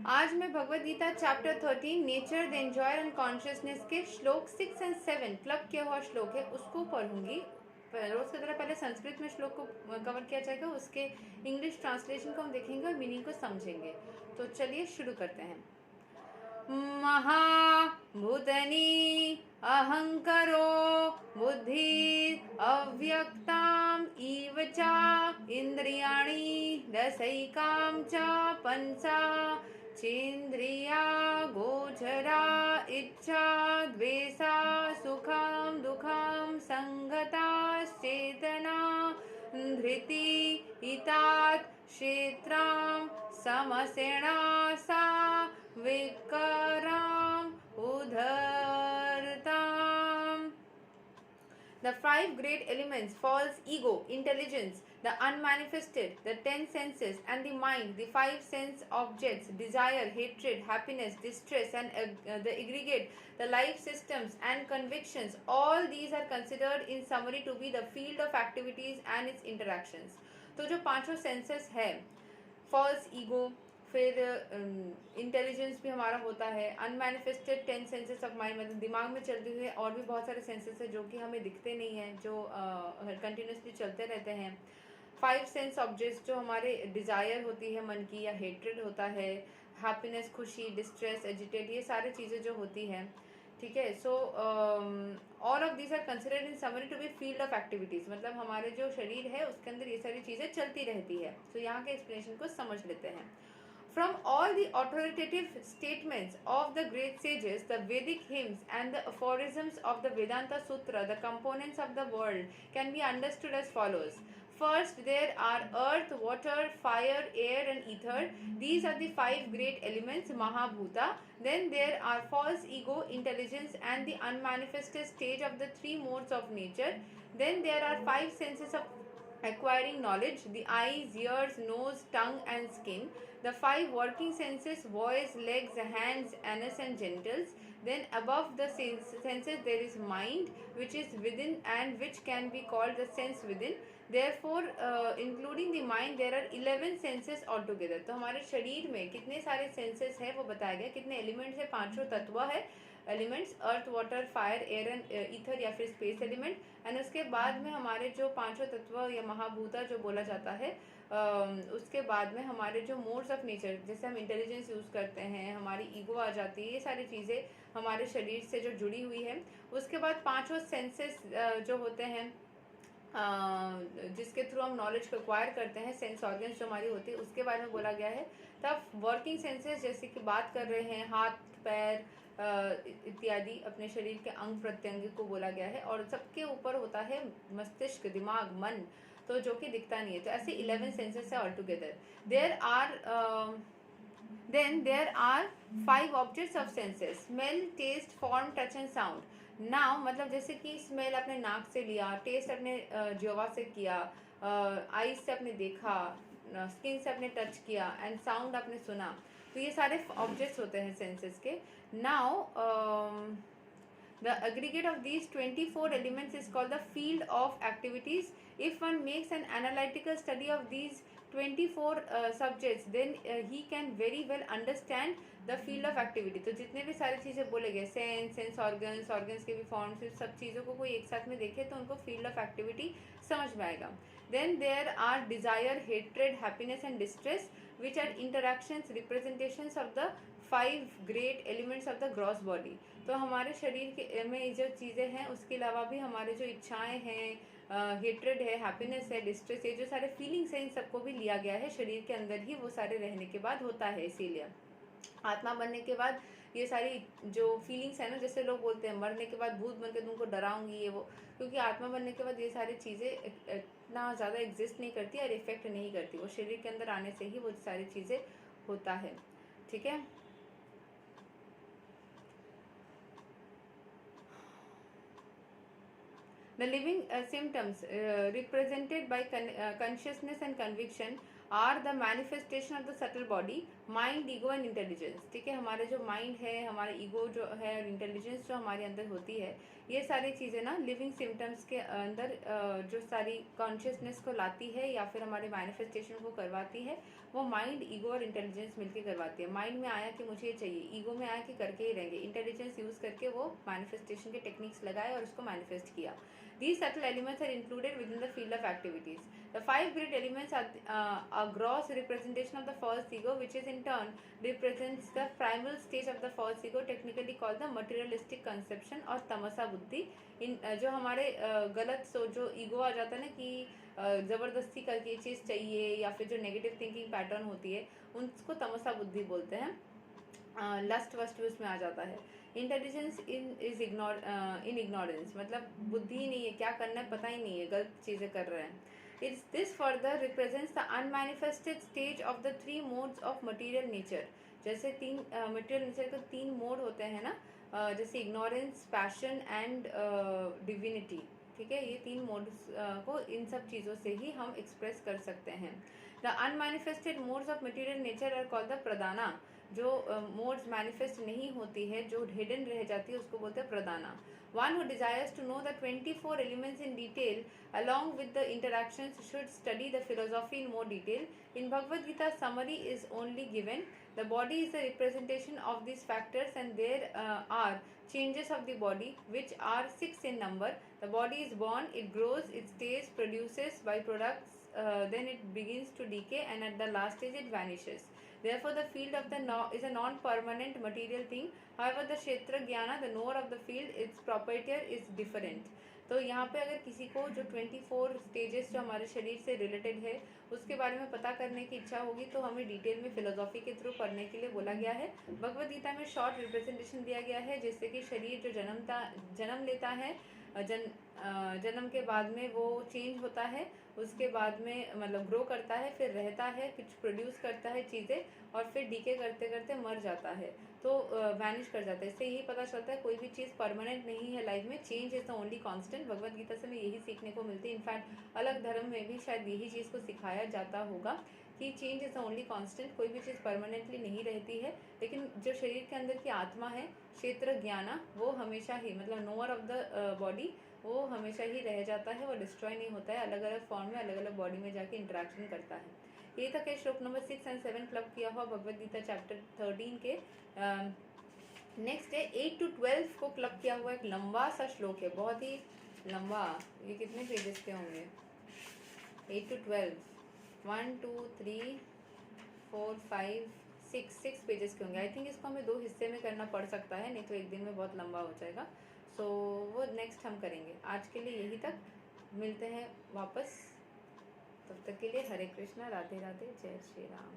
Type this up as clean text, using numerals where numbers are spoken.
आज मैं Bhagavad Gita chapter 13 nature the enjoyer and consciousness के श्लोक 6 एंड 7 क्लब किया हुआ श्लोक है उसको पढ़ूंगी। रोज की तरह पहले संस्कृत में श्लोक को कवर किया जाएगा, उसके इंग्लिश ट्रांसलेशन को हम देखेंगे और मीनिंग को समझेंगे। तो चलिए शुरू करते हैं। महाभूतनी अहंकरो बुद्धि अव्यक्ताम इव च इंद्रियाणि दशैकाम च पंचा चेन्द्रिया गोचरा इच्छा द्वेषा सुखम दुखम संगता चेतना धृति इतात क्षेत्रां समसेना सा विकराम उधरताम। The five great elements, false ego, intelligence, the unmanifested, the 10 senses, and the mind, the 5 sense objects, desire, hatred, happiness, distress, and the aggregate, the life systems and convictions, all these are considered in summary to be the field of activities and its interactions. तो जो पांचों senses है, false ego, फिर intelligence भी हमारा होता है, unmanifested 10 senses of mind, मतलब दिमाग में चलते हुए और भी बहुत सारे सेंसेस है जो कि हमें दिखते नहीं हैं, जो कंटिन्यूसली चलते रहते हैं। 5 सेंस ऑब्जेक्ट्स जो हमारे डिज़ायर होती है मन की, या हेट्रेड होता है, हैप्पीनेस खुशी, डिस्ट्रेस, एजिटेट, ये सारी चीज़ें जो होती हैं, ठीक है। So all of these are considered in summary to be field of activities, मतलब हमारे जो शरीर है उसके अंदर ये सारी चीज़ें चलती रहती है। तो यहाँ के एक्सप्लेनेशन को समझ लेते हैं। From all the authoritative statements of the great sages, the Vedic hymns and the aphorisms of the Vedanta Sutra, the components of the world can be understood as follows. First, there are earth, water, fire, air and ether. These are the 5 great elements, Mahabhuta. Then there are false ego, intelligence and the unmanifested stage of the 3 modes of nature. Then there are 5 senses of acquiring knowledge, the eyes, ears, nose, tongue and skin. The 5 working senses, voice, legs, hands, anus and genitals. Then above the senses there is mind, which is within and which can be called the sense within. Therefore, including the mind, there are 11 senses altogether. तो हमारे शरीर में कितने सारे senses है वो बताया गया, कितने एलिमेंट्स है, पांचों तत्व है, elements earth, water, fire, air and ether या फिर स्पेस एलिमेंट। एंड उसके बाद में हमारे जो पांचों तत्व या महाभूता जो बोला जाता है, उसके बाद में हमारे जो मोड्स ऑफ नेचर, जैसे हम इंटेलिजेंस यूज़ करते हैं, हमारी ईगो आ जाती है, ये सारी चीज़ें हमारे शरीर से जो जुड़ी हुई है। उसके बाद पांचों सेंसेस जो होते हैं, जिसके थ्रू हम नॉलेज को एक्वायर करते हैं, सेंस ऑर्गन्स जो हमारी होती है, उसके बारे में बोला गया है। तब वर्किंग सेंसेस, जैसे कि बात कर रहे हैं हाथ, पैर इत्यादि, अपने शरीर के अंग प्रत्यंग को बोला गया है। और सबके ऊपर होता है मस्तिष्क, दिमाग, मन, तो जो कि दिखता नहीं है। तो ऐसे 11 सेंसेस है all together. Then there are 5 objects of senses, smell, taste, form, touch and sound. Now मतलब जैसे कि स्मेल अपने नाक से लिया, टेस्ट अपने जिह्वा से किया, आईज से अपने देखा, स्किन से अपने टच किया एंड साउंड आपने सुना। तो ये सारे ऑब्जेक्ट्स होते हैं सेंसेस के। Now the aggregate of these 24 elements is called the field of activities. If one makes an analytical study of these 24 subjects, then he can very well understand the field of activity. तो जितने भी सारी चीज़ें बोले गए, sense organs के भी forms, सब चीज़ों को कोई एक साथ में देखे तो उनको फील्ड ऑफ एक्टिविटी समझ में आएगा। Then there are desire, hatred, happiness and distress, which are interactions, representations of the 5 great elements of the gross body. तो हमारे शरीर के में जो चीज़ें हैं, उसके अलावा भी हमारे जो इच्छाएं हैं, हेट्रेड है, हैप्पीनेस है, डिस्ट्रेस, ये जो सारे फीलिंग्स हैं, इन सबको भी लिया गया है शरीर के अंदर ही, वो सारे रहने के बाद होता है। इसीलिए आत्मा बनने के बाद ये सारी जो फीलिंग्स है ना, जैसे लोग बोलते हैं मरने के बाद भूत बन के तुमको डराऊंगी, ये वो, क्योंकि आत्मा बनने के बाद ये सारी चीज़ें इतना ज़्यादा एग्जिस्ट नहीं करती और इफेक्ट नहीं करती, वो शरीर के अंदर आने से ही वो सारी चीज़ें होता है। ठीक है। The living symptoms represented by consciousness and conviction are the manifestation of the subtle body, mind, ego and intelligence. ठीक है, हमारे जो माइंड है, हमारा ईगो जो है और इंटेलिजेंस जो हमारे अंदर होती है, ये सारी चीज़ें ना लिविंग सिम्टम्स के अंदर जो सारी कॉन्शियसनेस को लाती है या फिर हमारे मैनिफेस्टेशन को करवाती है, वो माइंड, ईगो और इंटेलिजेंस मिलकर करवाती है। माइंड में आया कि मुझे ये चाहिए, ईगो में आया कि करके ही रहेंगे, इंटेलिजेंस यूज़ करके वो मैनिफेस्टेशन के टेक्निक्स लगाए और उसको मैनिफेस्ट किया। These subtle elements are included within the field of activities. The five great elements are a gross representation of the false ego, which is in turn represents the primal stage of the false ego, technically called the materialistic conception और तमसा बुद्धि। इन जो हमारे गलत सोच, जो ego आ जाता है ना कि ज़बरदस्ती करके ये चीज़ चाहिए, या फिर जो नेगेटिव थिंकिंग पैटर्न होती है, उनको तमसा बुद्धि बोलते हैं। लस्ट वस्ट भी उसमें आ जाता है। इंटेलिजेंस इज इन इग्नोरेंस, मतलब बुद्धि ही नहीं है, क्या करना है पता ही नहीं है, गलत चीज़ें कर रहे हैं। It's this further represents the unmanifested stage of the three modes of material nature. जैसे तीन मटेरियल नेचर के तीन मोड होते हैं ना, जैसे इग्नोरेंस, पैशन एंड डिविनिटी। ठीक है, ये तीन मोड्स को इन सब चीज़ों से ही हम एक्सप्रेस कर सकते हैं। The unmanifested modes of material nature are called the pradhana. जो मोड्स मैनिफेस्ट नहीं होती है, जो हिडन रह जाती है, उसको बोलते हैं प्रदाना। One who desires to know the 24 elements in detail along with the interactions should study the philosophy in more detail. In Bhagavad Gita, summary is only given. The body is a representation of these factors, and there are changes of the body which are 6 in number. The body is born, it grows, it stays, produces byproducts, then it begins to decay, and at the last stage it vanishes. Therefore, the field of the is a non-permanent material thing. However, the Kshetra Jnana, the knower of the field, its proprietor is different. तो यहाँ पे अगर किसी को जो 24 stages जो हमारे शरीर से रिलेटेड है उसके बारे में पता करने की इच्छा होगी, तो हमें डिटेल में फिलोसॉफी के थ्रू पढ़ने के लिए बोला गया है। भगवद गीता में शॉर्ट रिप्रेजेंटेशन दिया गया है, जिससे कि शरीर जो जन्म लेता है, जन्म के बाद में वो चेंज होता है, उसके बाद में मतलब ग्रो करता है, फिर रहता है, कुछ प्रोड्यूस करता है चीज़ें, और फिर डीके करते करते मर जाता है, तो वैनिश कर जाता है। इससे यही पता चलता है कोई भी चीज़ परमानेंट नहीं है लाइफ में, change is the only constant. Bhagavad Gita से हमें यही सीखने को मिलती है। इनफैक्ट अलग धर्म में भी शायद यही चीज़ को सिखाया जाता होगा कि change is the only constant, कोई भी चीज़ परमानेंटली नहीं रहती है। लेकिन जो शरीर के अंदर की आत्मा है, क्षेत्र ज्ञाना, वो हमेशा ही, मतलब नोअर ऑफ द बॉडी, वो हमेशा ही रह जाता है, वो डिस्ट्रॉय नहीं होता है, अलग अलग फॉर्म में अलग अलग बॉडी में जाके इंटरेक्शन करता है। ये तक है श्लोक नंबर 6 एंड 7 क्लब किया हुआ भगवद गीता चैप्टर 13 के। नेक्स्ट है 8 to 12 को क्लब किया हुआ एक लंबा सा श्लोक है, बहुत ही लंबा। ये कितने पेजेस के होंगे? 8 to 12, 1 2 3 4 5 6 पेजेस के होंगे। आई थिंक इसको हमें 2 हिस्से में करना पड़ सकता है, नहीं तो एक दिन में बहुत लंबा हो जाएगा। सो वो नेक्स्ट हम करेंगे। आज के लिए यही तक, मिलते हैं वापस, तब तक के लिए हरे कृष्णा, राधे राधे, जय श्री राम।